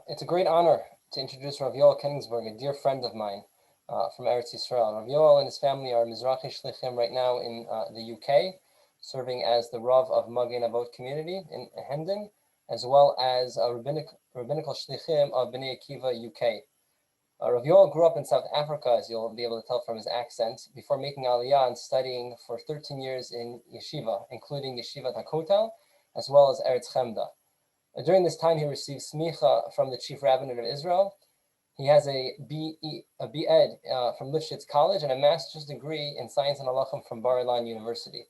It's a great honor to introduce Rabbi Yoel Kenigsberg, a dear friend of mine from Eretz Yisrael. Rabbi Yoel and his family are Mizrachi Shaliachim right now in the UK, serving as the Rav of Magen Avot community in Hendon, as well as rabbinical Shaliachim of Bnei Akiva UK. Rabbi Yoel grew up in South Africa, as you'll be able to tell from his accent, before making aliyah and studying for 13 years in yeshiva, including Yeshivat HaKotel, as well as Eretz Chemda. During this time, he received smicha from the chief rabbinate of Israel. He has a B.Ed from Lifshitz College and a master's degree in science and halachim from Bar Mitzvah University.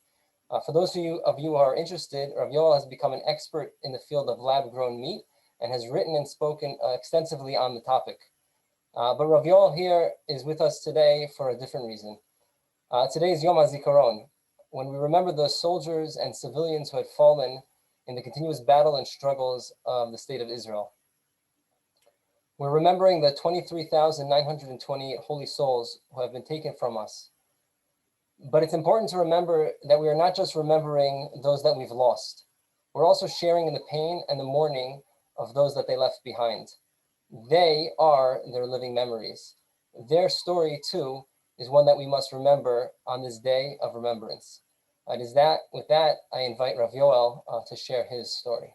For those of you who are interested, Rabbi Yoel has become an expert in the field of lab-grown meat and has written and spoken extensively on the topic. But Rabbi Yoel here is with us today for a different reason. Today is Yom Hazikaron, when we remember the soldiers and civilians who had fallen in the continuous battle and struggles of the state of Israel. We're remembering the 23,920 holy souls who have been taken from us. But it's important to remember that we are not just remembering those that we've lost. We're also sharing in the pain and the mourning of those that they left behind. They are their living memories. Their story, too, is one that we must remember on this day of remembrance. With that, I invite Rabbi Yoel to share his story.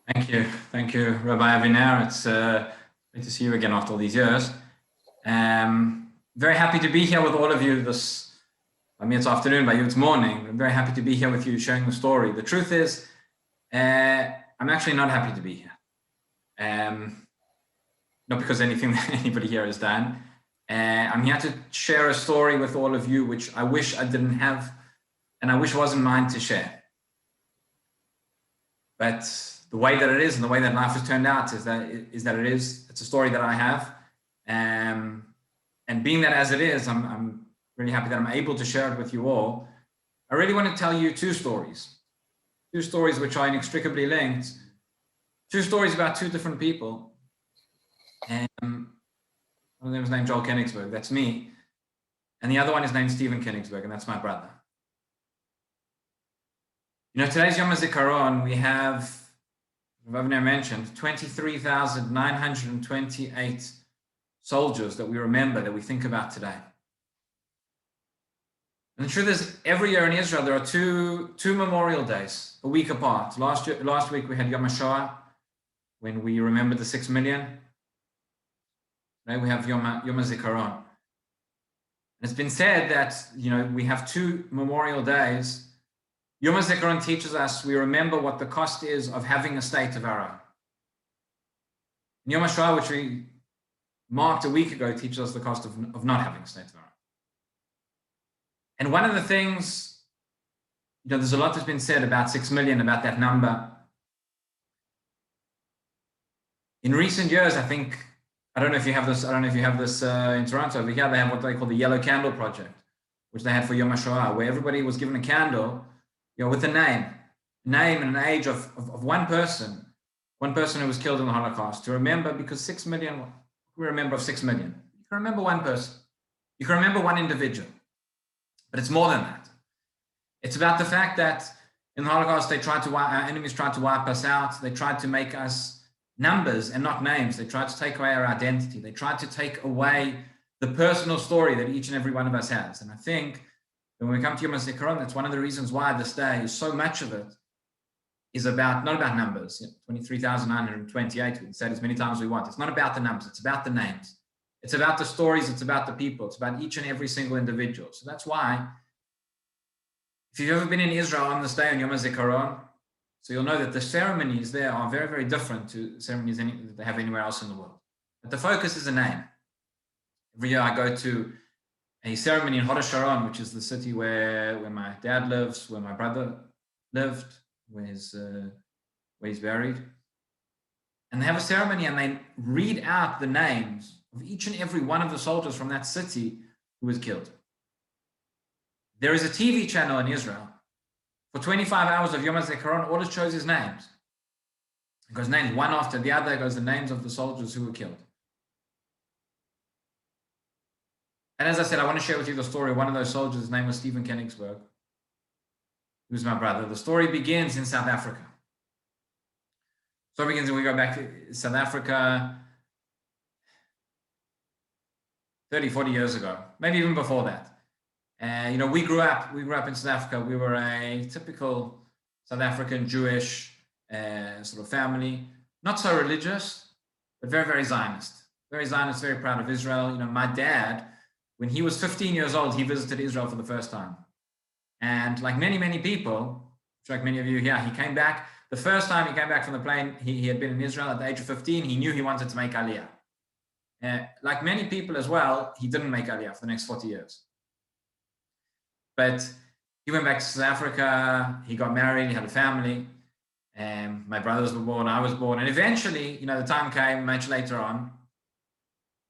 Thank you, Rabbi Aviner. It's great to see you again after all these years. Very happy to be here with all of you it's afternoon, by you it's morning. I'm very happy to be here with you sharing the story. The truth is, I'm actually not happy to be here. Not because anything that anybody here has done. I'm here to share a story with all of you, which I wish I didn't have, and I wish wasn't mine to share. But the way that it is, and the way that life has turned out, is that it is. It's a story that I have, and being that as it is, I'm really happy that I'm able to share it with you all. I really want to tell you two stories which are inextricably linked. Two stories about two different people. One of them is named Joel Kenigsberg, that's me. And the other one is named Stephen Kenigsberg, and that's my brother. You know, today's Yom Hazikaron, we have, Rabbi Aviner mentioned, 23,928 soldiers that we remember, that we think about today. And the truth is, every year in Israel, there are two memorial days, a week apart. Last week, we had Yom HaShoah, when we remembered the 6 million. Today we have Yom Hazikaron. And it's been said that, you know, we have two memorial days. Yom Hazikaron teaches us, we remember what the cost is of having a state of our own. And Yom HaShoah, which we marked a week ago, teaches us the cost of not having a state of our own. And one of the things, you know, there's a lot that's been said about 6 million, about that number. In recent years, I don't know if you have this in Toronto. Over here, they have what they call the Yellow Candle Project, which they had for Yom HaShoah, where everybody was given a candle, you know, with a name and an age of one person who was killed in the Holocaust, to remember, because 6 million, we remember of 6 million. You can remember one person. You can remember one individual. But it's more than that. It's about the fact that in the Holocaust, our enemies tried to wipe us out. They tried to make us numbers and not names. They tried to take away our identity. They tried to take away the personal story that each and every one of us has. And I think when we come to Yom HaZikaron, that's one of the reasons why this day, so much of it is not about numbers. 23,928, we can say it as many times as we want. It's not about the numbers, it's about the names. It's about the stories, it's about the people, it's about each and every single individual. So that's why, if you've ever been in Israel on this day on Yom HaZikaron, so you'll know that the ceremonies there are very, very different to ceremonies that they have anywhere else in the world. But the focus is a name. Every year I go to a ceremony in Or Chaim, which is the city where my dad lives, where my brother lived, where he's buried. And they have a ceremony and they read out the names of each and every one of the soldiers from that city who was killed. There is a TV channel in Israel. For 25 hours of Yom HaZikaron, all it shows is names. It goes names one after the other, it goes the names of the soldiers who were killed. And as I said, I want to share with you the story of one of those soldiers. His name was Stephen Kenigsberg. He was my brother. The story begins in South Africa. The story begins when we go back to South Africa 30, 40 years ago, maybe even before that. And we grew up in South Africa. We were a typical South African Jewish sort of family, not so religious, but very, very Zionist. Very Zionist, very proud of Israel. My dad, when he was 15 years old, he visited Israel for the first time. And like many, many people, like many of you here, he came back. The first time he came back from the plane, he had been in Israel at the age of 15. He knew he wanted to make aliyah. Like many people as well, he didn't make aliyah for the next 40 years. But he went back to South Africa, he got married, he had a family, and my brothers were born, I was born. And eventually, the time came much later on,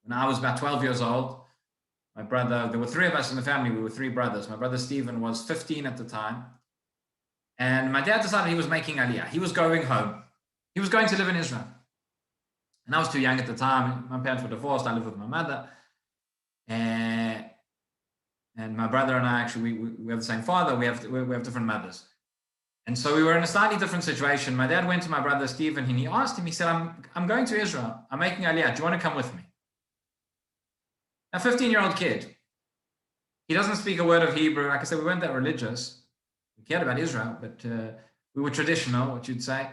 when I was about 12 years old. My brother, there were three of us in the family, we were three brothers. My brother Stephen was 15 at the time. And my dad decided he was making aliyah. He was going home. He was going to live in Israel. And I was too young at the time. My parents were divorced. I lived with my mother. And my brother and I, actually, we have the same father. We have different mothers. And so we were in a slightly different situation. My dad went to my brother Stephen and he asked him, he said, I'm going to Israel. I'm making aliyah. Do you want to come with me? A 15-year-old kid. He doesn't speak a word of Hebrew. Like I said, we weren't that religious. We cared about Israel, but we were traditional, what you'd say.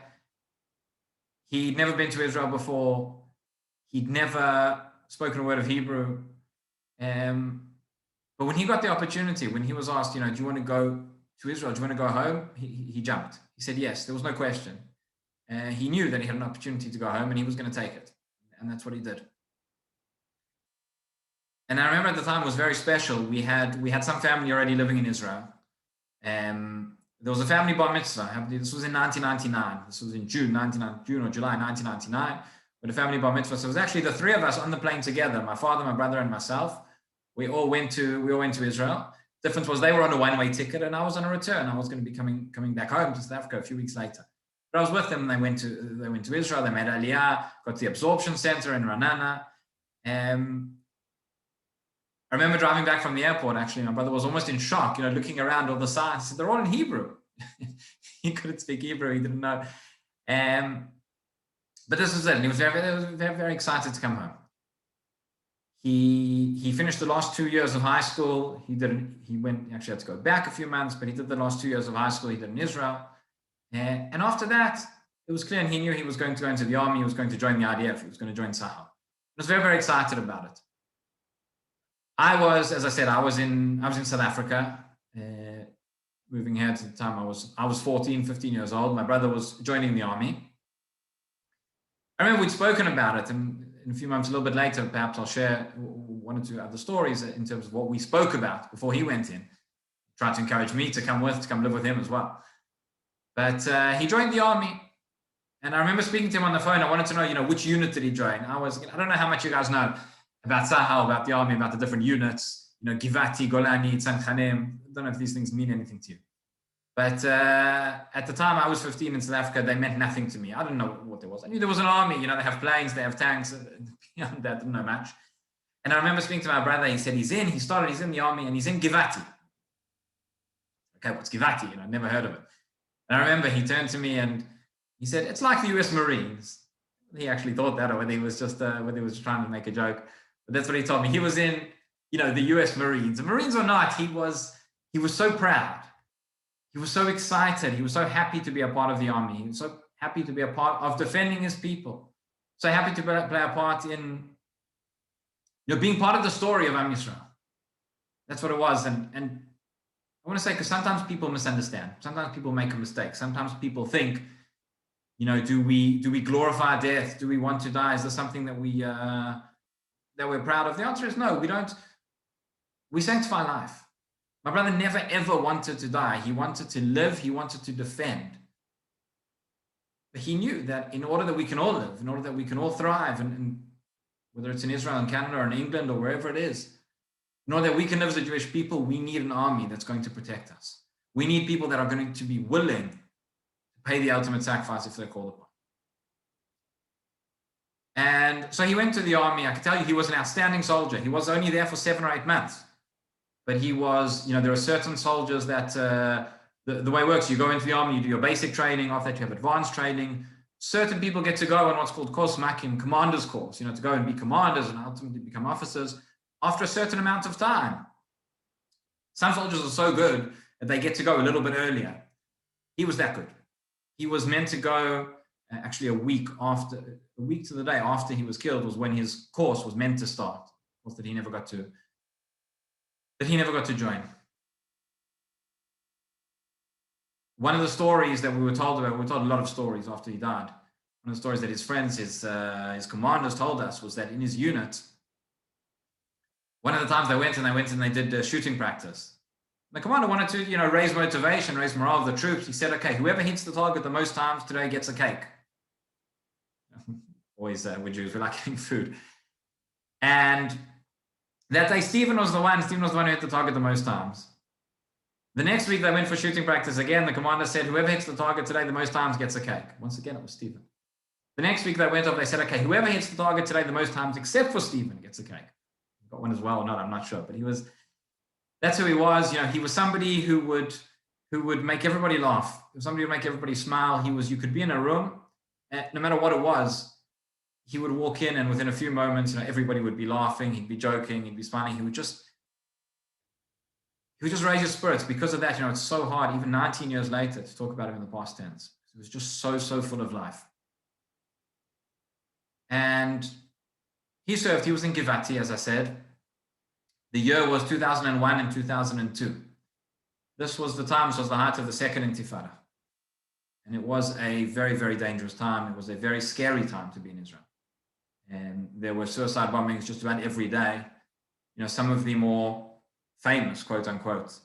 He'd never been to Israel before. He'd never spoken a word of Hebrew. But when he got the opportunity, when he was asked, do you want to go to Israel? Do you want to go home? He jumped. He said yes. There was no question. He knew that he had an opportunity to go home and he was going to take it. And that's what he did. And I remember at the time it was very special. We had some family already living in Israel. There was a family Bar Mitzvah. This was in 1999. This was in June or July 1999. With a family Bar Mitzvah. So it was actually the three of us on the plane together. My father, my brother, and myself. We all went to Israel. Difference was they were on a one-way ticket and I was on a return. I was going to be coming back home to South Africa a few weeks later. But I was with them and they went to Israel. They made aliyah, got to the absorption center in Ranana. I remember driving back from the airport, actually, my brother was almost in shock, looking around all the signs. He said, they're all in Hebrew. He couldn't speak Hebrew, he didn't know. But this was it, and he was very, very, very excited to come home. He finished the last 2 years of high school. He actually had to go back a few months, but he did the last 2 years of high school, he did in Israel. And after that, it was clear, and he knew he was going to go into the army, he was going to join the IDF, he was going to join Sahel. I was very, very excited about it. I was in South Africa, moving here to the time I was 14, 15 years old. My brother was joining the army. I remember we'd spoken about it, and in a few months, a little bit later, perhaps I'll share one or two other stories in terms of what we spoke about before he went in. Tried to encourage me to come live with him as well. But he joined the army, and I remember speaking to him on the phone. I wanted to know, which unit did he join? I don't know how much you guys know about Sahel, about the army, about the different units, Givati, Golani, Tzanchanim. I don't know if these things mean anything to you. But at the time I was 15 in South Africa, they meant nothing to me. I didn't know what there was. I knew there was an army, they have planes, they have tanks. Beyond that, I didn't know much. And I remember speaking to my brother, he said he's in the army and he's in Givati. Okay, what's Givati? I'd never heard of it. And I remember he turned to me and he said, it's like the US Marines. He actually thought that, or whether he was just whether he was trying to make a joke. But that's what he told me. He was in, the US Marines. Marines or not, he was so proud. He was so excited. He was so happy to be a part of the army. He was so happy to be a part of defending his people. So happy to play a part in, being part of the story of Am Yisrael. That's what it was. And I want to say, because sometimes people misunderstand. Sometimes people make a mistake. Sometimes people think, do we glorify death? Do we want to die? Is there something that we're proud of? The answer is no, we don't. We sanctify life. My brother never, ever wanted to die. He wanted to live. He wanted to defend. But he knew that in order that we can all live, in order that we can all thrive, and whether it's in Israel, in Canada, or in England, or wherever it is, in order that we can live as a Jewish people, we need an army that's going to protect us. We need people that are going to be willing to pay the ultimate sacrifice if they're called upon. And so he went to the army. I can tell you he was an outstanding soldier. He was only there for 7 or 8 months. But he was, there are certain soldiers that, the way it works, you go into the army, you do your basic training. After that, you have advanced training. Certain people get to go on what's called Kurs Makim, commander's course, to go and be commanders and ultimately become officers after a certain amount of time. Some soldiers are so good that they get to go a little bit earlier. He was that good. He was meant to go actually a week to the day after he was killed was when his course was meant to start. Was that he never got to join. One of the stories that we were told about, we were told a lot of stories after he died. One of the stories that his friends, his commanders told us was that in his unit, one of the times they went and they did shooting practice. The commander wanted to, raise motivation, raise morale of the troops. He said, okay, whoever hits the target the most times today gets a cake. Always with Jews, we like getting food. And that day, Stephen was the one who hit the target the most times. The next week they went for shooting practice again. The commander said, whoever hits the target today the most times gets a cake. Once again, it was Stephen. The next week they went off, they said, okay, whoever hits the target today the most times except for Stephen gets a cake. Got one as well or not, I'm not sure. But that's who he was. He was somebody who would make everybody laugh. Somebody who would make everybody smile. You could be in a room, no matter what it was, he would walk in and within a few moments, everybody would be laughing, he'd be joking, he'd be smiling. He would just raise your spirits. Because of that, it's so hard, even 19 years later, to talk about him in the past tense. He was just so full of life. And he was in Givati, as I said. The year was 2001 and 2002. This was the height of the second Intifada. And it was a very, very dangerous time. It was a very scary time to be in Israel. And there were suicide bombings just about every day. Some of the more famous, quote unquote,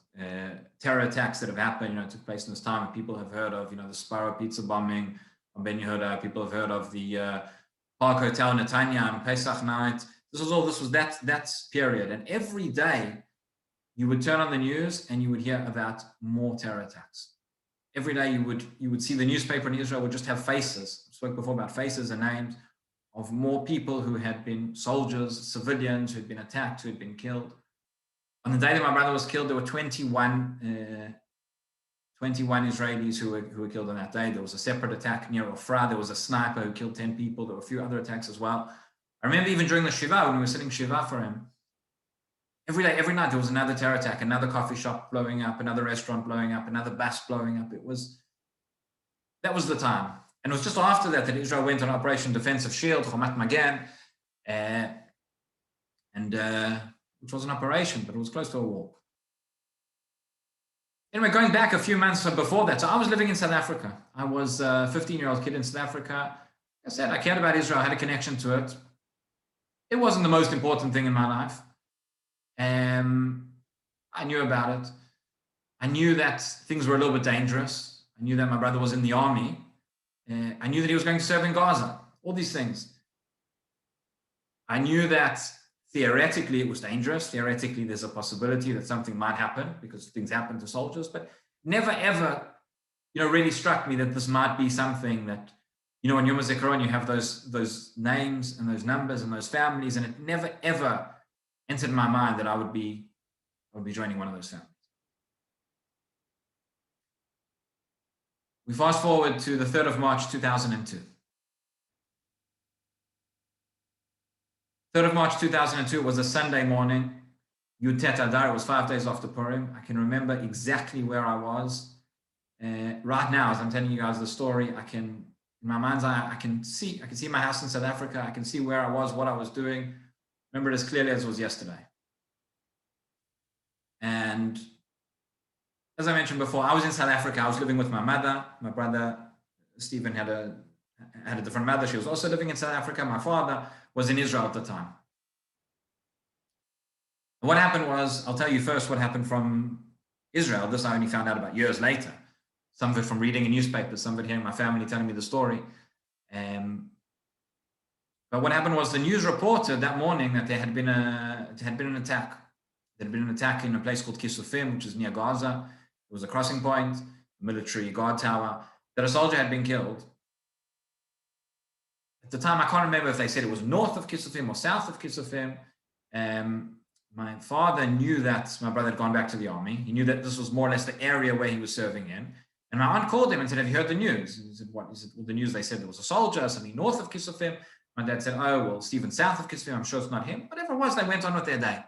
terror attacks that have happened, took place in this time. And people have heard of, the Sparrow Pizza bombing on Ben Yehuda. People have heard of the Park Hotel Netanya on Pesach night. This was that period. And every day you would turn on the news and you would hear about more terror attacks. Every day you would see the newspaper in Israel would just have faces. I spoke before about faces and names of more people who had been soldiers, civilians, who had been attacked, who had been killed. On the day that my brother was killed, there were 21 Israelis who were killed on that day. There was a separate attack near Ofra. There was a sniper who killed 10 people. There were a few other attacks as well. I remember even during the Shiva, when we were sitting Shiva for him, every day, every night, there was another terror attack, another coffee shop blowing up, another restaurant blowing up, another bus blowing up. That was the time. And it was just after that Israel went on Operation Defensive Shield, Chomat Magen, which was an operation, but it was close to a war. Anyway, going back a few months before that, so I was living in South Africa. I was a 15-year-old kid in South Africa. Like I said, I cared about Israel, I had a connection to it. It wasn't the most important thing in my life. I knew about it. I knew that things were a little bit dangerous. I knew that my brother was in the army. I knew that he was going to serve in Gaza. All these things. I knew that theoretically it was dangerous. Theoretically, there's a possibility that something might happen because things happen to soldiers. But never ever, really struck me that this might be something that, in Yom Hazikaron, you have those names and those numbers and those families, and it never ever entered my mind that I would be joining one of those families. We fast forward to the 3rd of March, 2002. 3rd of March, 2002 was a Sunday morning. Yud Tet Adar, it was 5 days after Purim. I can remember exactly where I was. Right now, as I'm telling you guys the story, in my mind's eye, I can see my house in South Africa. I can see where I was, what I was doing. Remember it as clearly as it was yesterday. And as I mentioned before, I was in South Africa. I was living with my mother. My brother, Stephen, had a different mother. She was also living in South Africa. My father was in Israel at the time. And what happened was, I'll tell you first what happened from Israel. This I only found out about years later. Some of it from reading in newspapers, some of it hearing my family telling me the story. But what happened was the news reported that morning that there had been an attack. There had been an attack in a place called Kisufim, which is near Gaza. It was a crossing point, a military guard tower, that a soldier had been killed. At the time, I can't remember if they said it was north of Kisufim or south of Kisufim. my father knew that my brother had gone back to the army. He knew that this was more or less the area where he was serving in. And my aunt called him and said, have you heard the news? And he said, what? He said, well, the news, they said there was a soldier, something north of Kisufim. My dad said, oh, well, Stephen south of Kisufim. I'm sure it's not him. Whatever it was, they went on with their day.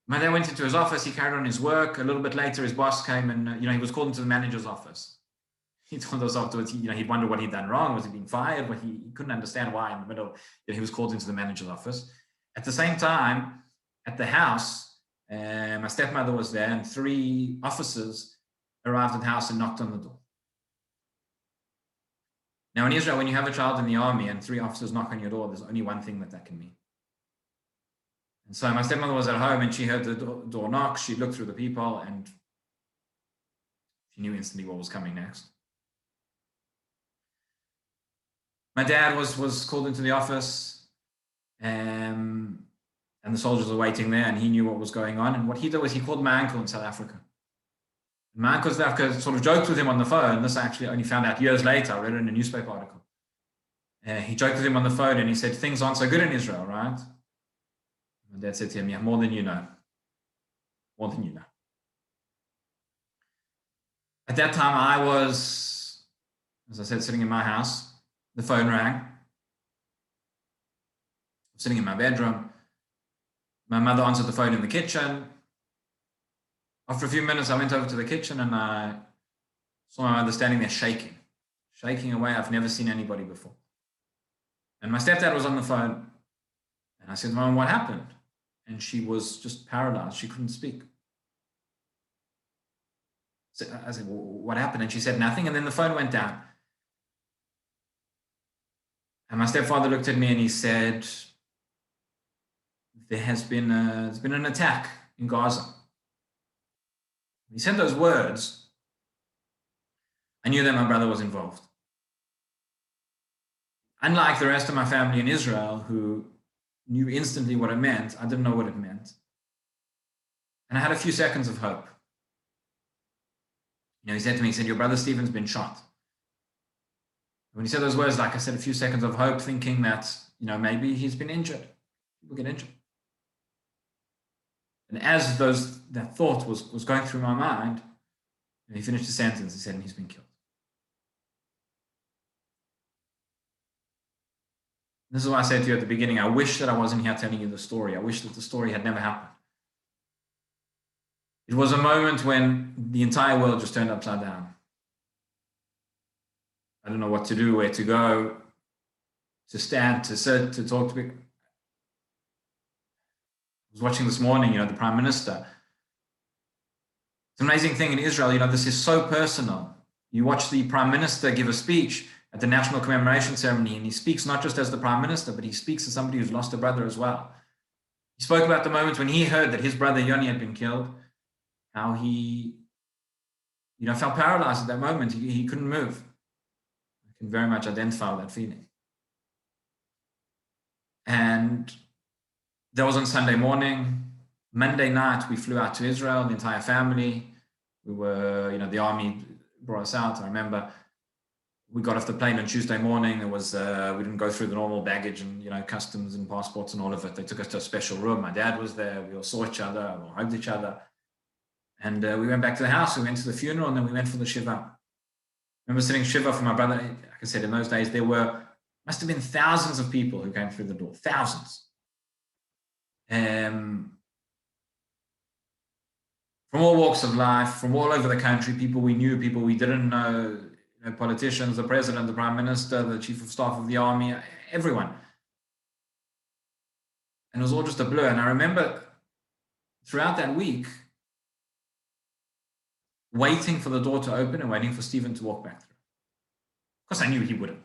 My dad went into his office. He carried on his work. A little bit later, his boss came and, he was called into the manager's office. He told us afterwards, he'd wondered what he'd done wrong. Was he being fired? But he couldn't understand why in the middle, he was called into the manager's office. At the same time, at the house, my stepmother was there and 3 officers arrived at the house and knocked on the door. Now in Israel, when you have a child in the army and 3 officers knock on your door, there's only one thing that can mean. And so my stepmother was at home and she heard the door knock. She looked through the people and she knew instantly what was coming next. My dad was called into the office. And the soldiers were waiting there and he knew what was going on. And what he did was he called my uncle in South Africa. And my uncle in South Africa sort of joked with him on the phone. This I actually only found out years later. I read it in a newspaper article. He joked with him on the phone and he said, things aren't so good in Israel, right? My dad said to him, yeah, more than you know. More than you know. At that time, I was, as I said, sitting in my house. The phone rang. Sitting in my bedroom. My mother answered the phone in the kitchen. After a few minutes, I went over to the kitchen and I saw my mother standing there shaking away. I've never seen anybody before. And my stepdad was on the phone. And I said, Mom, what happened? And she was just paralyzed. She couldn't speak. So I said, well, what happened? And she said nothing. And then the phone went down. And my stepfather looked at me and he said, there's been an attack in Gaza. He said those words. I knew that my brother was involved. Unlike the rest of my family in Israel, who knew instantly what it meant, I didn't know what it meant. And I had a few seconds of hope. He said to me, he said, your brother Stephen's been shot. When he said those words, like I said, a few seconds of hope, thinking that, maybe he's been injured. People get injured. And as that thought was going through my mind, he finished the sentence. He said, and he's been killed. This is why I said to you at the beginning, I wish that I wasn't here telling you the story. I wish that the story had never happened. It was a moment when the entire world just turned upside down. I don't know what to do, where to go, to stand, to sit, to talk to people. I was watching this morning, the Prime Minister. It's an amazing thing in Israel, this is so personal. You watch the Prime Minister give a speech at the National Commemoration Ceremony, and he speaks not just as the Prime Minister, but he speaks as somebody who's lost a brother as well. He spoke about the moment when he heard that his brother Yoni had been killed, how he, felt paralyzed at that moment. He couldn't move. I can very much identify with that feeling. And that was on Sunday morning. Monday night, we flew out to Israel, the entire family. We were, the army brought us out. I remember we got off the plane on Tuesday morning. There was, we didn't go through the normal baggage and, customs and passports and all of it. They took us to a special room. My dad was there. We all saw each other, we all hugged each other. And we went back to the house. We went to the funeral and then we went for the Shiva. I remember sitting Shiva for my brother. Like I said, in those days, there must have been thousands of people who came through the door. Thousands. From all walks of life, from all over the country, people we knew, people we didn't know, politicians, the president, the prime minister, the chief of staff of the army, everyone. And it was all just a blur. And I remember throughout that week, waiting for the door to open and waiting for Stephen to walk back through. Of course, I knew he wouldn't.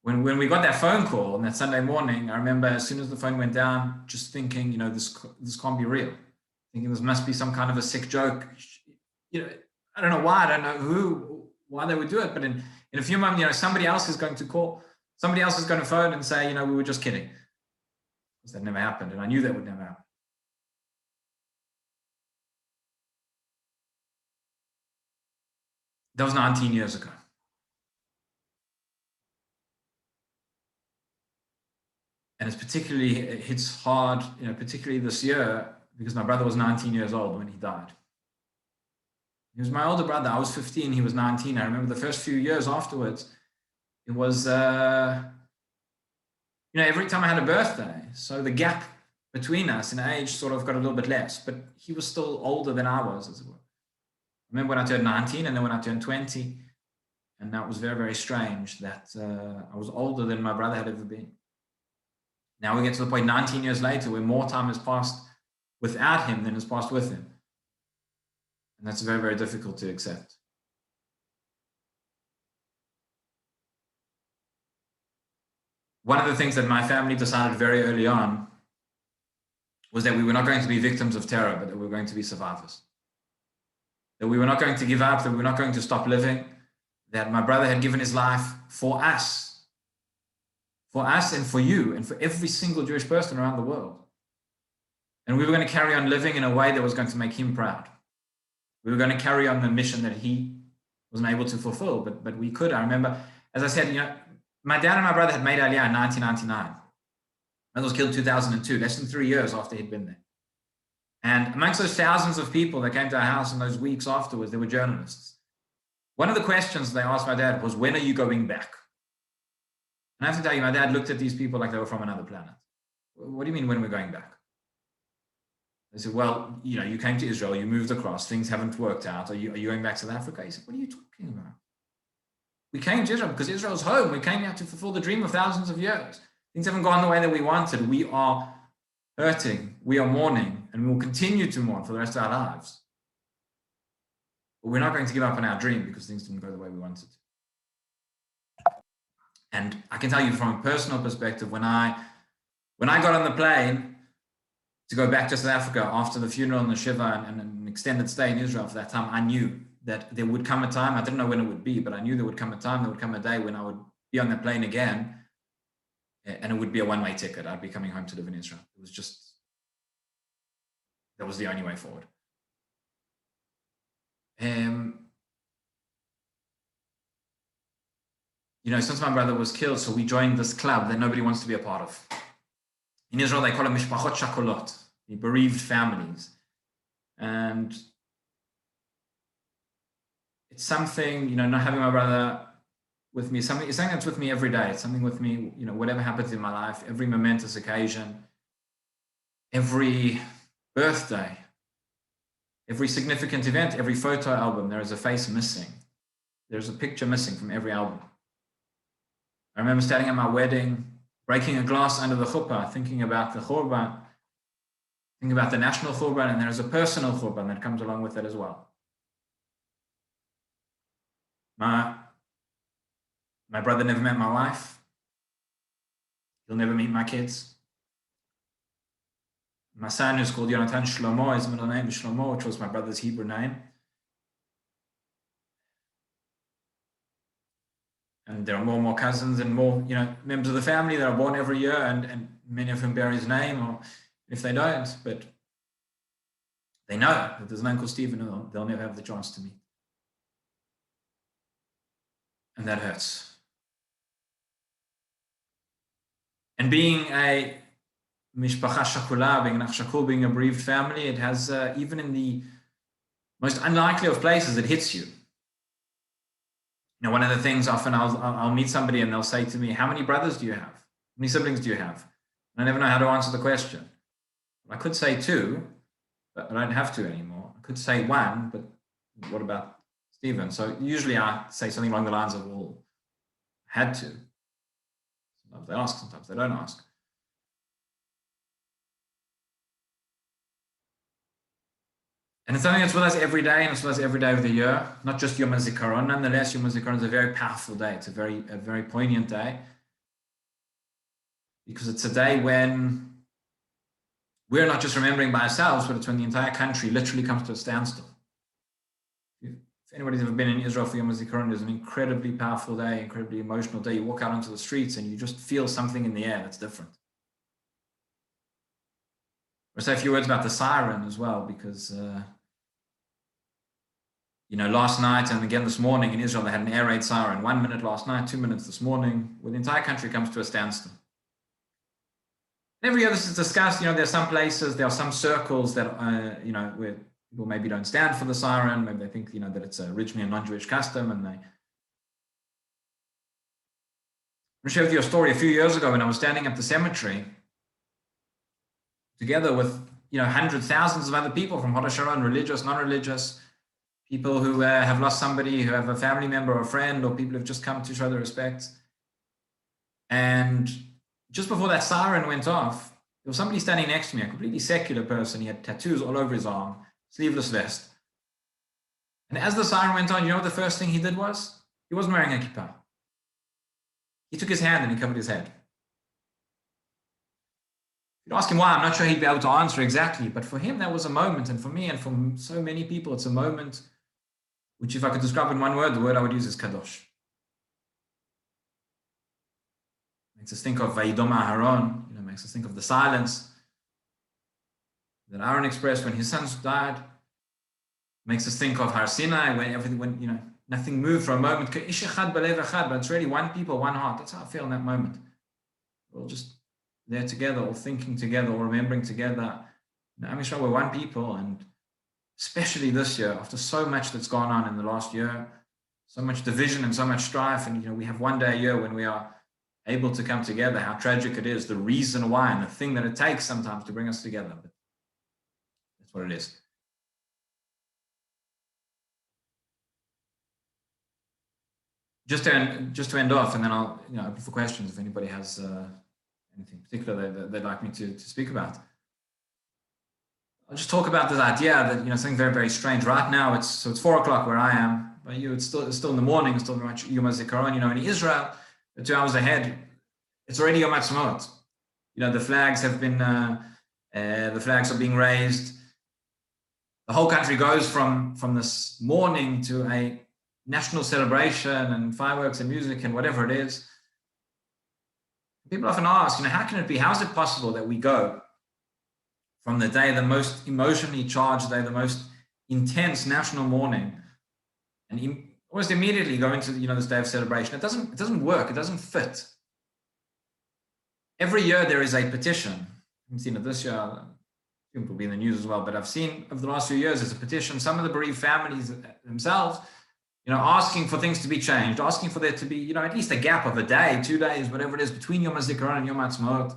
When we got that phone call on that Sunday morning, I remember as soon as the phone went down, just thinking, this can't be real. Thinking this must be some kind of a sick joke. I don't know why, I don't know why they would do it, but in a few months, somebody else is going to call, somebody else is going to phone and say, we were just kidding. Because that never happened, and I knew that would never happen. That was 19 years ago. And it hits hard, particularly this year, because my brother was 19 years old when he died. He was my older brother. I was 15, he was 19. I remember the first few years afterwards, it was, every time I had a birthday, so the gap between us in age sort of got a little bit less, but he was still older than I was, as it were. I remember when I turned 19 and then when I turned 20, and that was very, very strange that I was older than my brother had ever been. Now we get to the point 19 years later where more time has passed without him than has passed with him. And that's very, very difficult to accept. One of the things that my family decided very early on was that we were not going to be victims of terror, but that we were going to be survivors. That we were not going to give up, that we were not going to stop living, that my brother had given his life for us and for you and for every single Jewish person around the world. And we were going to carry on living in a way that was going to make him proud. We were going to carry on the mission that he wasn't able to fulfill, but we could. I remember, as I said, my dad and my brother had made aliyah in 1999. I was killed in 2002, less than 3 years after he'd been there. And amongst those thousands of people that came to our house in those weeks afterwards, there were journalists. One of the questions they asked my dad was, when are you going back? And I have to tell you, my dad looked at these people like they were from another planet. What do you mean, when we're going back? They said, well, you came to Israel, you moved across, things haven't worked out. Are you going back to South Africa? He said, what are you talking about? We came to Israel because Israel's home. We came here to fulfill the dream of thousands of years. Things haven't gone the way that we wanted. We are hurting, we are mourning, and we will continue to mourn for the rest of our lives. But we're not going to give up on our dream because things didn't go the way we wanted. And I can tell you from a personal perspective, when I got on the plane to go back to South Africa after the funeral and the Shiva and an extended stay in Israel for that time, I knew that there would come a time, I didn't know when it would be, but I knew there would come a time, there would come a day when I would be on the plane again, and it would be a one-way ticket. I'd be coming home to live in Israel. It was just, that was the only way forward. Since my brother was killed, so we joined this club that nobody wants to be a part of. In Israel, they call it mishpachot shakolot, the bereaved families. And it's something, not having my brother with me, it's something that's with me every day. It's something with me, whatever happens in my life, every momentous occasion, every birthday, every significant event, every photo album, there is a face missing. There's a picture missing from every album. I remember standing at my wedding, breaking a glass under the chuppah, thinking about the churban, thinking about the national churban, and there's a personal churban that comes along with it as well. My brother never met my wife. He'll never meet my kids. My son, who's called Jonathan Shlomo, his middle name is Shlomo, which was my brother's Hebrew name. And there are more and more cousins and more, members of the family that are born every year, and many of whom bear his name, or if they don't, but they know that there's an Uncle Stephen who they'll never have the chance to meet. And that hurts. And being a mishpacha shakula, being an ach shakul, being a bereaved family, it has, even in the most unlikely of places, it hits you. One of the things often I'll meet somebody and they'll say to me, how many brothers do you have? How many siblings do you have? And I never know how to answer the question. I could say 2, but I don't have to anymore. I could say 1, but what about Stephen? So usually I say something along the lines of, well, I had to. Sometimes they ask, sometimes they don't ask. And it's something that's with us every day, and it's with us every day of the year, not just Yom Hazikaron. Nonetheless, Yom Hazikaron is a very powerful day. It's a very poignant day, because it's a day when we're not just remembering by ourselves, but it's when the entire country literally comes to a standstill. If anybody's ever been in Israel for Yom Hazikaron, it's an incredibly powerful day, incredibly emotional day. You walk out onto the streets and you just feel something in the air that's different. I'll say a few words about the siren as well, because last night and again this morning in Israel, they had an air raid siren. 1 minute last night, 2 minutes this morning, where the entire country comes to a standstill. Every year this is discussed. There are some places, there are some circles that, where people maybe don't stand for the siren. Maybe they think, that it's originally a non-Jewish custom. And I'll share with you a story. A few years ago when I was standing at the cemetery together with, hundreds, thousands of other people from Hod HaSharon, religious, non-religious, people who have lost somebody, who have a family member or a friend, or people who've just come to show their respects. And just before that siren went off, there was somebody standing next to me, a completely secular person. He had tattoos all over his arm, sleeveless vest. And as the siren went on, you know what the first thing he did was? He wasn't wearing a kippah. He took his hand and he covered his head. If you'd ask him why, I'm not sure he'd be able to answer exactly, but for him, that was a moment. And for me and for so many people, it's a moment which, if I could describe in one word, the word I would use is kadosh. Makes us think of Vayidom Aharon, makes us think of the silence that Aaron expressed when his sons died. Makes us think of Har Sinai, when nothing moved for a moment. But it's really one people, one heart. That's how I feel in that moment. We're all just there together, all thinking together, all remembering together. Am Yisrael, we're one people, and especially this year, after so much that's gone on in the last year, so much division and so much strife, and we have one day a year when we are able to come together, how tragic it is, the reason why, and the thing that it takes sometimes to bring us together. But that's what it is. Just to end off, and then I'll open for questions if anybody has anything particular they'd like me to speak about. I'll just talk about this idea that something very, very strange. Right now it's 4:00 where I am, but it's still in the morning. It's still very much Yom Hazikaron. In Israel, 2 hours ahead, it's already Yom Ha'atzmaut. The flags have been, the flags are being raised. The whole country goes from this morning to a national celebration and fireworks and music and whatever it is. People often ask, how can it be? How is it possible that we go from the day, the most emotionally charged day, the most intense national mourning, and almost immediately go into this day of celebration? It doesn't work. It doesn't fit. Every year there is a petition. I haven't seen it this year. It will be in the news as well. But I've seen over the last few years there's a petition. Some of the bereaved families themselves, asking for things to be changed, asking for there to be, at least a gap of a day, 2 days, whatever it is, between Yom Hazikaron and Yom Ha'atzmaut,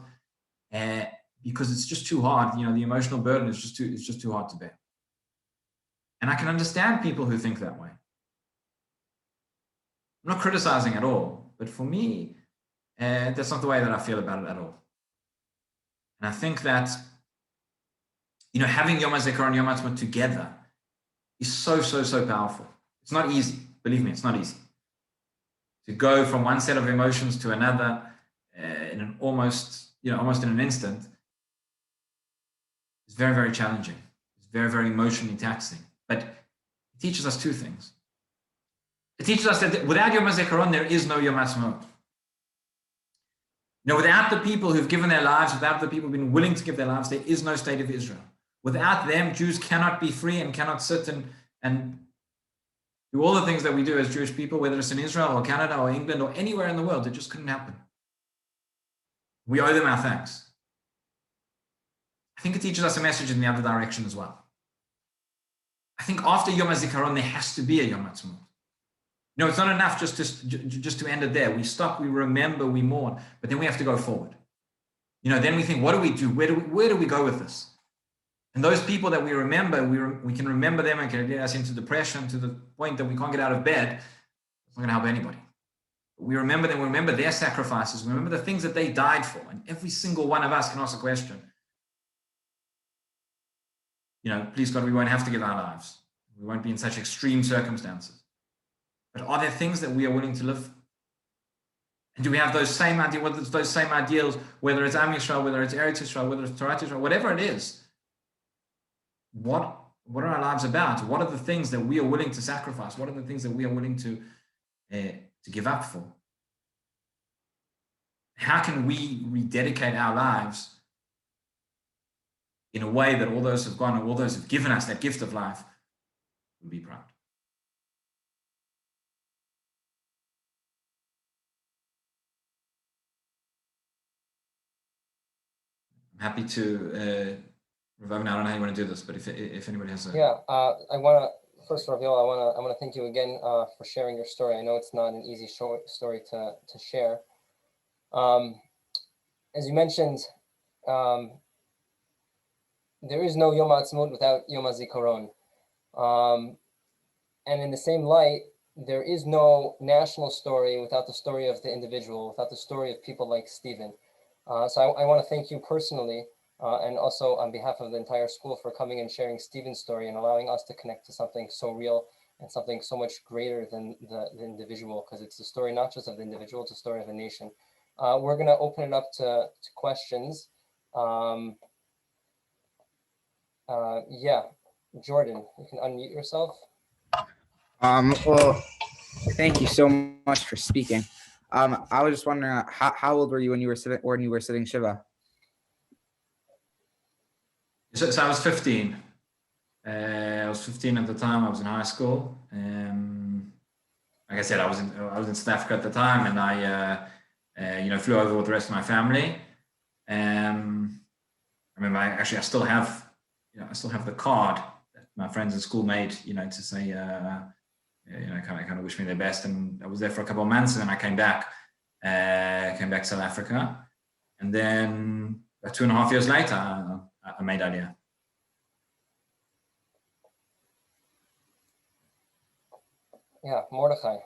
because it's just too hard. The emotional burden is just too hard to bear. And I can understand people who think that way. I'm not criticizing at all, but for me, that's not the way that I feel about it at all. And I think that, having Yom Hazikaron and Yom Ha'atzmaut together is so, so, so powerful. It's not easy. Believe me, it's not easy. To go from one set of emotions to another in an almost in an instant is very, very challenging. It's very, very emotionally taxing. But it teaches us two things. It teaches us that without Yom Hazikaron, there is no Yom Ha'atzmaut. Without the people who've given their lives, without the people who've been willing to give their lives, there is no state of Israel. Without them, Jews cannot be free and cannot sit and do all the things that we do as Jewish people, whether it's in Israel or Canada or England or anywhere in the world. It just couldn't happen. We owe them our thanks. I think it teaches us a message in the other direction as well. I think after Yom Hazikaron, there has to be a Yom Ha'atzmaut. It's not enough just to end it there. We stop, we remember, we mourn, but then we have to go forward. Then we think, what do we do? Where do we go with this? And those people that we remember, we can remember them and can get us into depression to the point that we can't get out of bed. It's not going to help anybody. But we remember them, we remember their sacrifices, we remember the things that they died for. And every single one of us can ask a question. Please God, we won't have to give our lives. We won't be in such extreme circumstances. But are there things that we are willing to live? And do we have those same ideals, whether it's Am Yisrael, whether it's Eretz Yisrael, whether it's Torah Yisrael, whatever it is? What are our lives about? What are the things that we are willing to sacrifice? What are the things that we are willing to give up for? How can we rededicate our lives in a way that all those who've gone, or all those who've given us that gift of life, will be proud? happy to, Rabbi Aviner, I don't know how you want to do this, but if anybody has a... Yeah, I want to, first, Rabbi Yoel, I want to thank you again for sharing your story. I know it's not an easy story to share. As you mentioned, there is no Yom Ha'atzmaut without Yom Hazikaron. And in the same light, there is no national story without the story of the individual, without the story of people like Stephen. So I want to thank you personally, and also on behalf of the entire school, for coming and sharing Stephen's story and allowing us to connect to something so real and something so much greater than the individual, because it's the story not just of the individual, it's the story of a nation. We're going to open it up to questions. Yeah, Jordan, you can unmute yourself. Well, thank you so much for speaking. I was just wondering, how old were you when you were sitting Shiva? So I was 15. I was 15 at the time. I was in high school. Like I said, I was in South Africa at the time, and I flew over with the rest of my family. I remember I still have the card that my friends in school made, to say, kind of wish me the best. And I was there for a couple of months, and then I came back to South Africa, and then about 2.5 years later, I made aliyah. Yeah, Mordechai.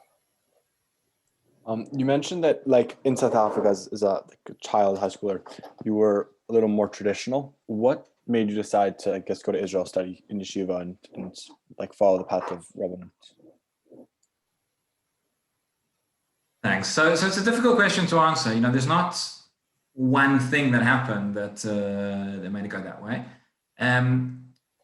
You mentioned that, like, in South Africa, as a child, high schooler, you were a little more traditional. What made you decide to, I guess, go to Israel, study in yeshiva, and like follow the path of rabbinate? Thanks. So it's a difficult question to answer. There's not one thing that happened that made it go that way.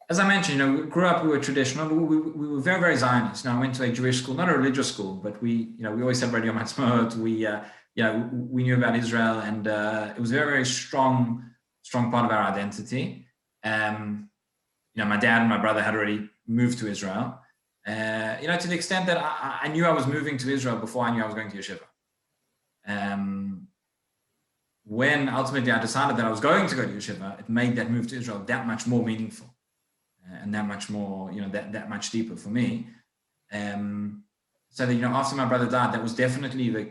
As I mentioned, we grew up, we were traditional, but we were very, very Zionist. I went to a Jewish school, not a religious school, but we always celebrated Yom Ha'atzmaut. We knew about Israel, and it was a very, very strong part of our identity. My dad and my brother had already moved to Israel. To the extent that I knew I was moving to Israel before I knew I was going to yeshiva. When ultimately I decided that I was going to go to yeshiva, it made that move to Israel that much more meaningful, and that much more, that much deeper for me. So that, after my brother died, that was definitely the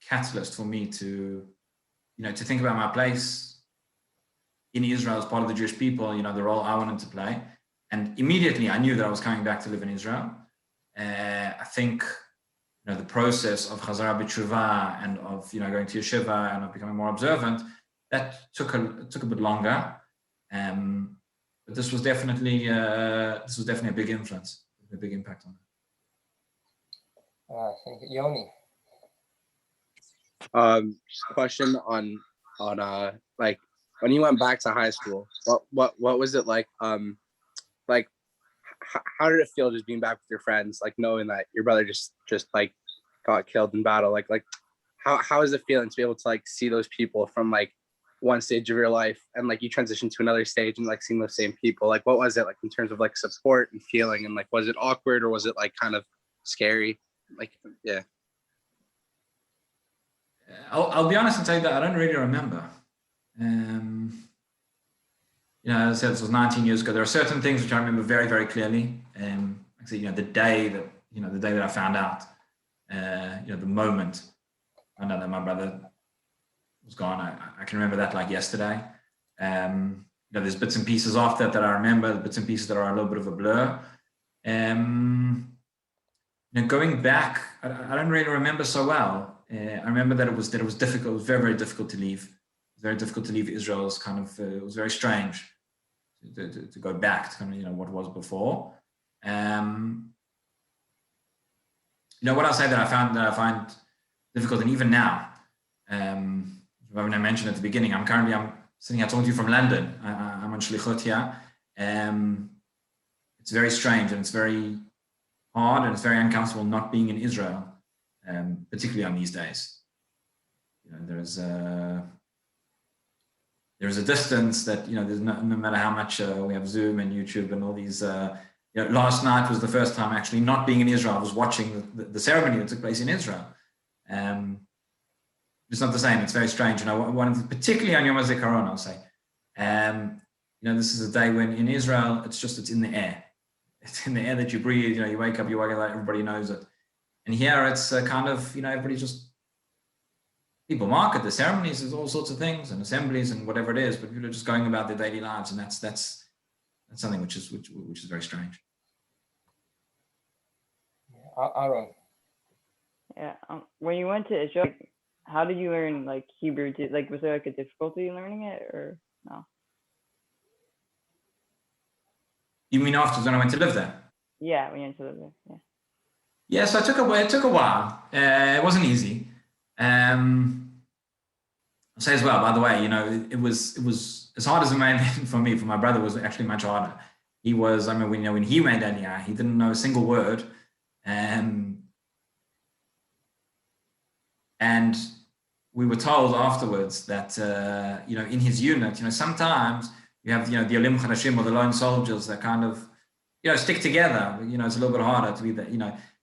catalyst for me to think about my place in Israel as part of the Jewish people, the role I wanted to play. And immediately I knew that I was coming back to live in Israel. I think, the process of Chazara B'Tshuva and of, going to yeshiva and of becoming more observant, that took a bit longer. But this was definitely a big influence, a big impact on it. Thank you. Yoni. Question on like, when you went back to high school, what was it like? Like, how did it feel just being back with your friends, like knowing that your brother just like got killed in battle? Like how is it feeling to be able to like see those people from like one stage of your life, and like you transition to another stage and like seeing those same people? Like, what was it like in terms of like support and feeling, and like, was it awkward or was it like kind of scary? Like, yeah. I'll be honest and tell you that I don't really remember. As I said, this was 19 years ago. There are certain things which I remember very, very clearly. Actually, the day that I found out, the moment I found out that my brother was gone, I can remember that like yesterday. There's bits and pieces after that I remember, the bits and pieces that are a little bit of a blur. Going back, I don't really remember so well. I remember that it was difficult. It was very, very difficult to leave. It was very difficult to leave Israel. It was kind of, it was very strange to go back to kind of, what was before. What I'll say that I find difficult, and even now, I mentioned at the beginning, I'm sitting here talking to you from London. I'm on Shaliach here. It's very strange, and it's very hard, and it's very uncomfortable not being in Israel, particularly on these days. There's a distance that, there's no matter how much we have Zoom and YouTube and all these, last night was the first time actually not being in Israel. I was watching the ceremony that took place in Israel. It's not the same. It's very strange. Particularly on Yom Hazikaron, I'll say, This is a day when in Israel, it's in the air. It's in the air that you breathe. You wake up, like everybody knows it. And here it's kind of, everybody just, people market the ceremonies, there's all sorts of things and assemblies and whatever it is, but people are just going about their daily lives. And that's something which is very strange. Aaron. Yeah. When you went to Israel, how did you learn like Hebrew? Was there like a difficulty in learning it or no? You mean afterwards when I went to live there? Yeah, when you went to live there. Yeah. Yeah, so it took a while. It wasn't easy. I'll say as well, by the way, it was as hard as it may have been for me. For my brother, it was actually much harder. He was, when he made aliyah, he didn't know a single word. And we were told afterwards that, in his unit, sometimes you have, the Olim Chadashim or the lone soldiers that kind of, stick together. It's a little bit harder to be that,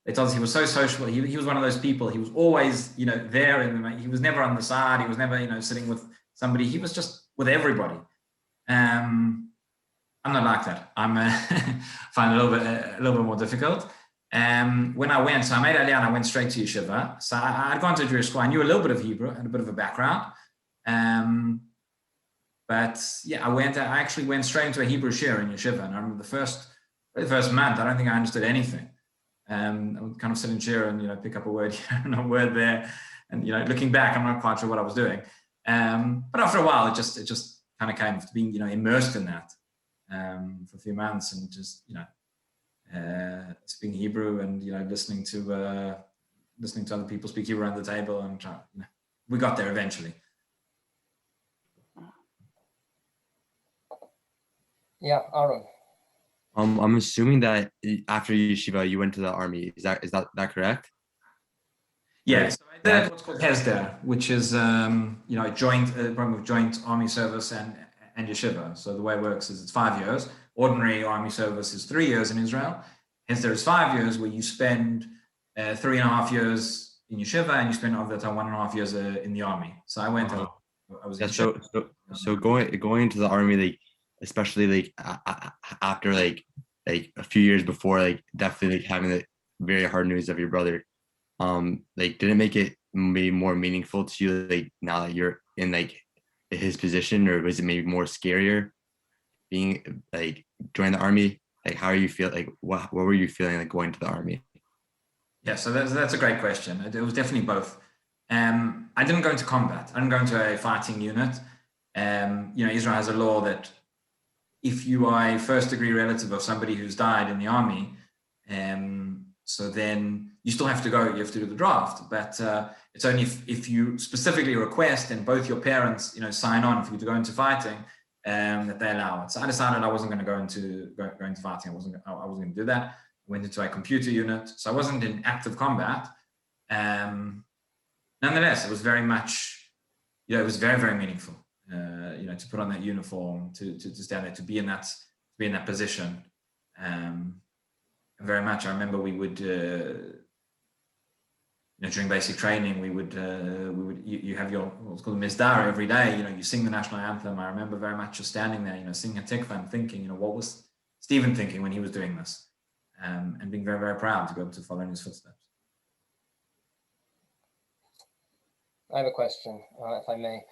they told us he was so sociable. He was one of those people. He was always, there. He was never on the side. He was never, sitting with somebody. He was just with everybody. I'm not like that. I'm find it a little bit more difficult. When I went, so I made aliyah and I went straight to yeshiva. So I'd gone to a Jewish school. I knew a little bit of Hebrew and a bit of a background. But yeah, I actually went straight into a Hebrew shir in yeshiva. And I remember the first month, I don't think I understood anything. I would kind of sit in chair and pick up a word here and a word there, and looking back, I'm not quite sure what I was doing. But after a while, it just kind of came to being immersed in that for a few months, and just speaking Hebrew and listening to other people speak Hebrew around the table, and we got there eventually. Yeah, Aaron. I'm assuming that after yeshiva you went to the army. Is that correct? Yeah, so I did what's called Hesder, which is a joint program of joint army service and yeshiva. So the way it works is it's 5 years. Ordinary army service is 3 years in Israel. Hesder is 5 years, where you spend 3.5 years in yeshiva and you spend of that time 1.5 years in the army. So I went. I was so going into the army, especially after a few years before, definitely having the very hard news of your brother, did it make it maybe more meaningful to you now that you're in his position, or was it maybe more scarier being joining the army? How are you feel what were you feeling going to the army? Yeah, so that's a great question. It was definitely both. I didn't go into combat. I didn't go into a fighting unit. Israel has a law that if you are a first degree relative of somebody who's died in the army, so then you still have to go, you have to do the draft, but it's only if you specifically request and both your parents, sign on for you to go into fighting, that they allow it. So I decided I wasn't going to go into fighting. I wasn't going to do that. I went into a computer unit, so I wasn't in active combat. Nonetheless, it was very much, it was very, very meaningful. To put on that uniform, to stand there, to be in that position, very much. I remember we would, during basic training, we would you have your what's called mizdar every day. You sing the national anthem. I remember very much just standing there, singing a tikva and thinking, what was Stephen thinking when he was doing this, and being very, very proud to be able to follow in his footsteps. I have a question, if I may.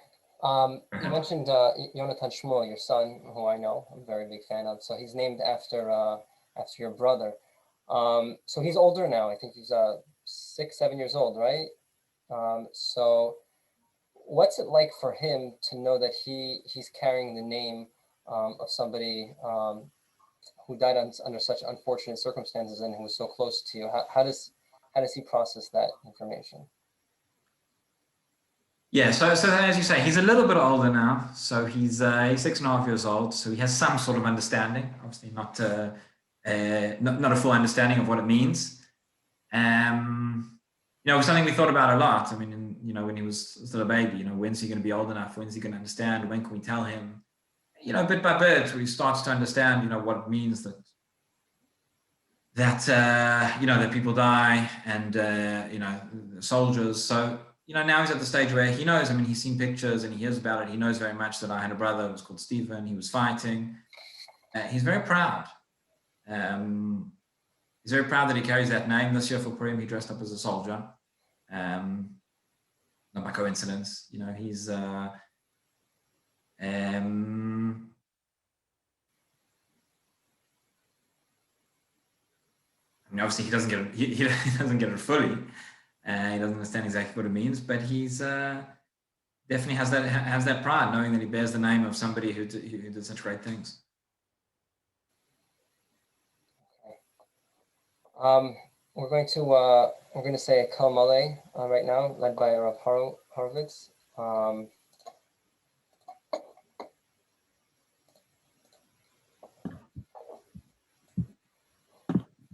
You mentioned Yonatan Shmuel, your son, who I know, I'm a very big fan of. So he's named after your brother. So he's older now. I think he's 6-7 years old, right? So what's it like for him to know that he's carrying the name of somebody who died under such unfortunate circumstances and who was so close to you? How does he process that information? Yeah, so as you say, he's a little bit older now. So he's 6.5 years old. So he has some sort of understanding. Obviously, not a full understanding of what it means. It was something we thought about a lot. I mean, when he was still a baby, when's he going to be old enough? When's he going to understand? When can we tell him? Bit by bit, he starts to understand, what it means that that people die and soldiers. So now he's at the stage where he knows, I mean, he's seen pictures and he hears about it. He knows very much that I had a brother who was called Stephen. He was fighting. He's very proud. He's very proud that he carries that name. This year for Purim, he dressed up as a soldier. Not by coincidence, he's I mean, obviously he doesn't get it, he doesn't get it fully. He doesn't understand exactly what it means, but he's definitely has that pride, knowing that he bears the name of somebody who did such great things. We're going to say a Kel Male right now, led by Rabbi Horovitz.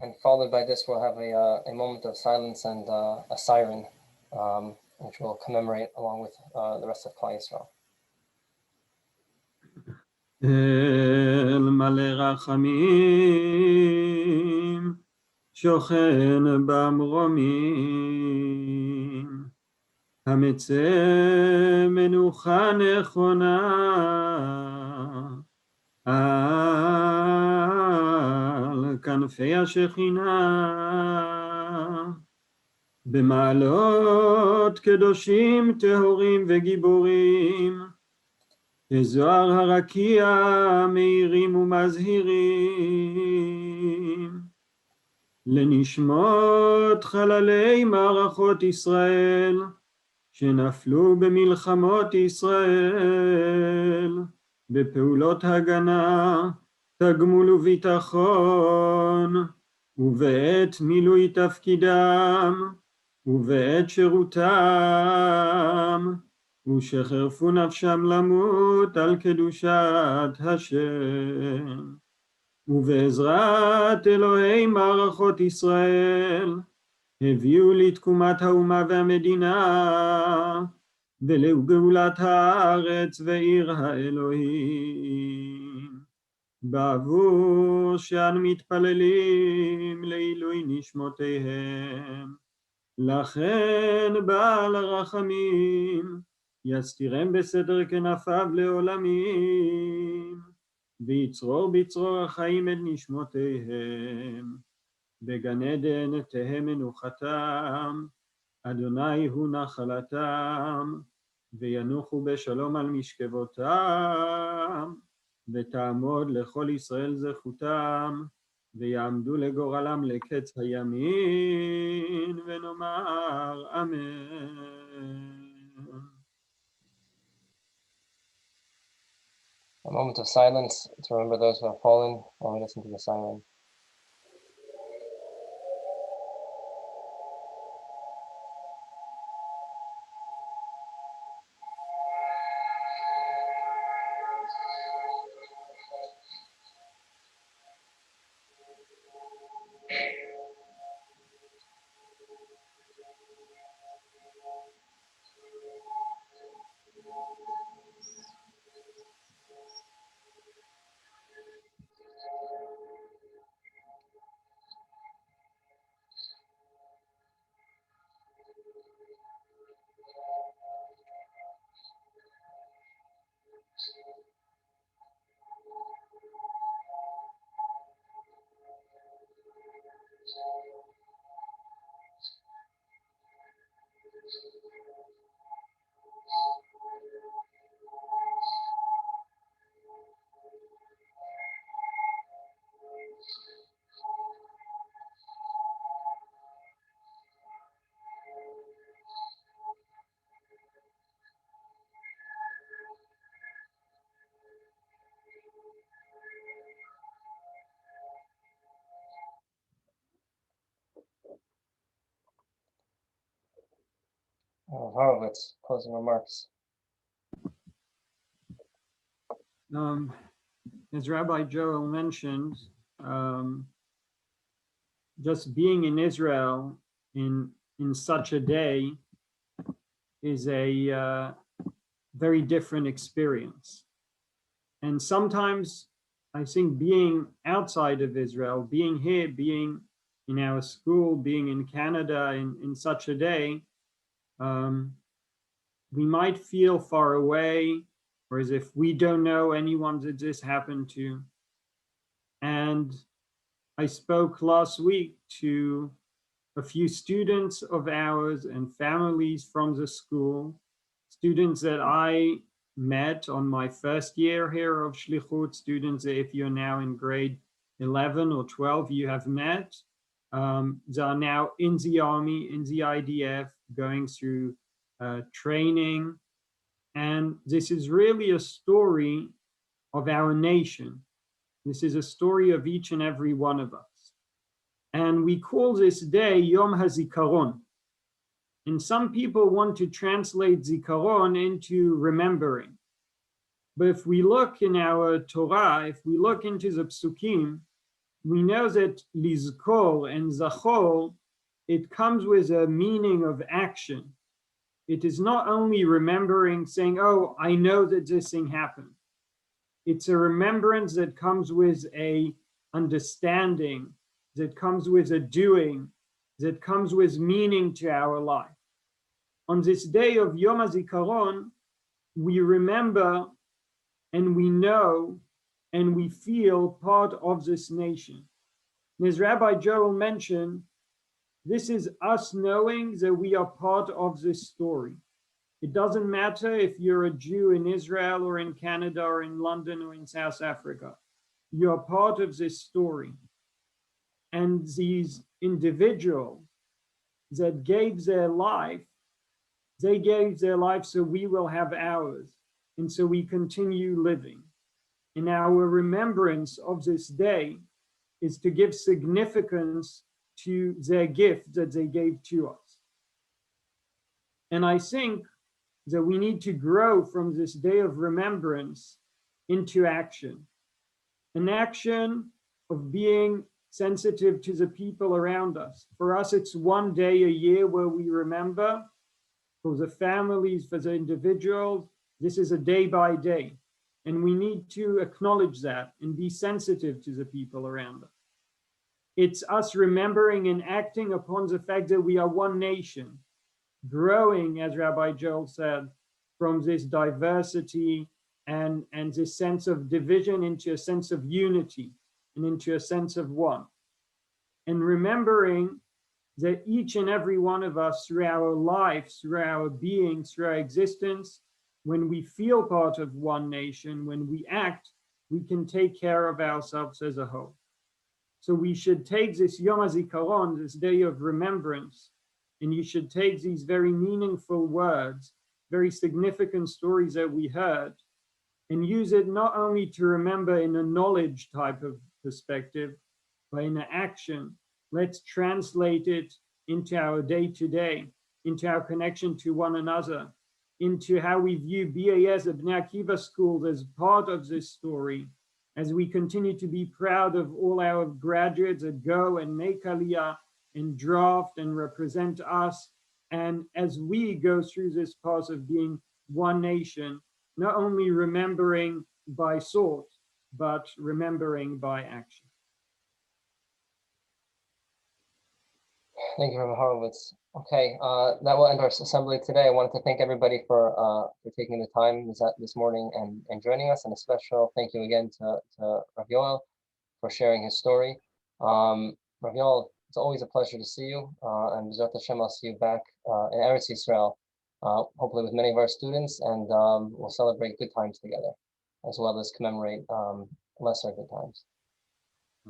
And followed by this, we'll have a moment of silence and a siren, which will commemorate along with the rest of Klal Yisrael. El Male Rachamim שוכן במרומים, המצא מנוחה נכונה על כנפי השכינה, במעלות קדושים טהורים וגיבורים, כזוהר הרקיע מאירים ומזהירים, לנשמות חללי מערכות ישראל שנפלו במלחמות ישראל, בפעולות הגנה, תגמול וביטחון, ובעת מילוי תפקידם, ובעת שירותם, ושחרפו נפשם למות על קדושת השם. ובעזרת אלוהי מערכות ישראל, הביאו לתקומת האומה והמדינה, ולגאולת הארץ ועיר האלוהים. בעבור שאנו מתפללים לעילוי נשמותיהם. לכן בעל הרחמים, יסתירם בסדר כנפיו לעולמים, ויצרור בצרור החיים את נשמותיהם. בגן עדן תהא מנוחתם, אדוני הוא נחלתם, וינוחו בשלום על משכבותם, ותעמוד לכל ישראל זכותם, ויעמדו לגורלם לקץ הימין, ונאמר אמן. A moment of silence to remember those who have fallen while we listen to the siren. Horovitz, closing remarks. As Rabbi Joel mentioned, just being in Israel in such a day is a very different experience. And sometimes I think being outside of Israel, being here, being in our school, being in Canada in such a day, we might feel far away, or as if we don't know anyone that this happened to. And I spoke last week to a few students of ours and families from the school, students that I met on my first year here of Shlichut, students that if you're now in grade 11 or 12, you have met. They are now in the army, in the IDF, going through training. And this is really a story of our nation. This is a story of each and every one of us. And we call this day Yom Hazikaron. And some people want to translate Zikaron into remembering. But if we look in our Torah, if we look into the Psukim, we know that Lizkor and Zachor, it comes with a meaning of action. It is not only remembering, saying, oh, I know that this thing happened. It's a remembrance that comes with a understanding, that comes with a doing, that comes with meaning to our life. On this day of Yom HaZikaron, we remember and we know and we feel part of this nation. And as Rabbi Joel mentioned, this is us knowing that we are part of this story. It doesn't matter if you're a Jew in Israel or in Canada or in London or in South Africa. You're part of this story. And these individuals that gave their life, they gave their life so we will have ours. And so we continue living. And our remembrance of this day is to give significance to their gift that they gave to us. And I think that we need to grow from this day of remembrance into action. An action of being sensitive to the people around us. For us, it's one day a year where we remember. For the families, for the individuals, this is a day by day. And we need to acknowledge that and be sensitive to the people around us. It's us remembering and acting upon the fact that we are one nation, growing, as Rabbi Joel said, from this diversity and this sense of division into a sense of unity and into a sense of one. And remembering that each and every one of us, through our lives, through our being, through our existence, when we feel part of one nation, when we act, we can take care of ourselves as a whole. So we should take this Yom HaZikaron, this day of remembrance, and you should take these very meaningful words, very significant stories that we heard, and use it not only to remember in a knowledge type of perspective, but in an action. Let's translate it into our day-to-day, into our connection to one another, into how we view BAS, the Bnei Akiva schools, as part of this story, as we continue to be proud of all our graduates that go and make aliyah and draft and represent us. And as we go through this path of being one nation, not only remembering by thought, but remembering by action. Thank you, Rabbi Horovitz. Okay, that will end our assembly today. I wanted to thank everybody for taking the time this morning and joining us, and a special thank you again to Rabbi Yoel for sharing his story. Rabbi Yoel, it's always a pleasure to see you, and B'ezrat Hashem, I'll see you back in Eretz Yisrael, hopefully with many of our students, and we'll celebrate good times together, as well as commemorate lesser good times.